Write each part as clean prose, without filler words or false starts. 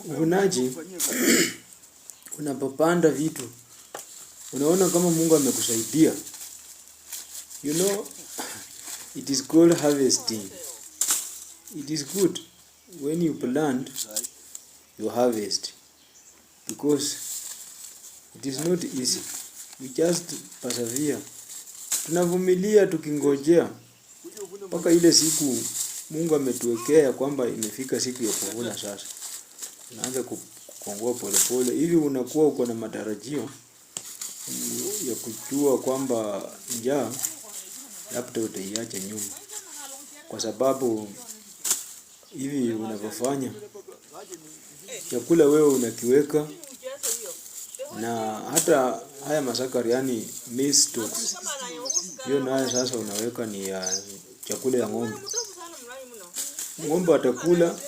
Uvunaji unapopanda vitu unaona kama Mungu amekusaidia. You know, it is called harvesting. It is good when you plant, you harvest, because it is not easy. We just persevere. Tunavumilia tukingojea mpaka ile siku Mungu ametuwekea kwamba imefika siku ya kuvuna sasa. Unaanza kukongoa polepole hivi, unakuwa uko na matarajio ya kujua kwamba njaa labda utaiacha nyuma, kwa sababu hivi unavyofanya chakula wewe unakiweka, na hata haya masakari yani maize stalks, hiyo nayo sasa unaweka ni ya chakula ya ng'ombe. Ng'ombe watakula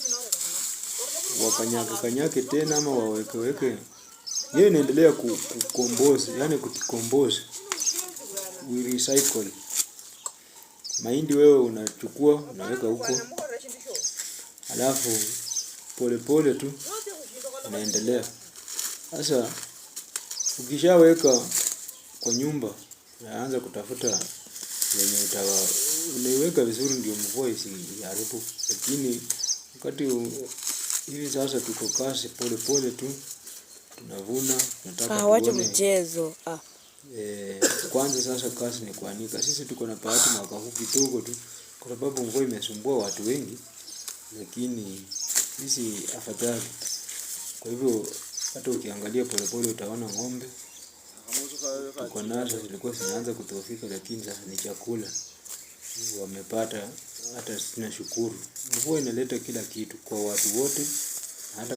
wakanyake tena ama waweke. Hiyo inaendelea kukombose, yani kutikombose. We recycle. Mahindi wewe unachukua unaweka huko, alafu polepole tu unaendelea. Sasa ukishaweka kwa nyumba unaanza kutafuta yenye unaiweka vizuri ndio mvua isiharibu. Lakini wakati hivi sasa tuko kasi, polepole tu tunavuna, tunataka wacha mchezo. Kwanza sasa kazi ni kuanika. Sisi tuko na bahati mwaka huu kidogo tu kwa sababu mvua imesumbua watu wengi, lakini sisi afadhali. Kwa hivyo hata ukiangalia polepole utaona ng'ombe tuko nazo zilikuwa zinaanza kudhoofika, lakini sasa ni chakula wamepata. Hata tunashukuru. Mvua inaleta kila kitu kwa watu wote.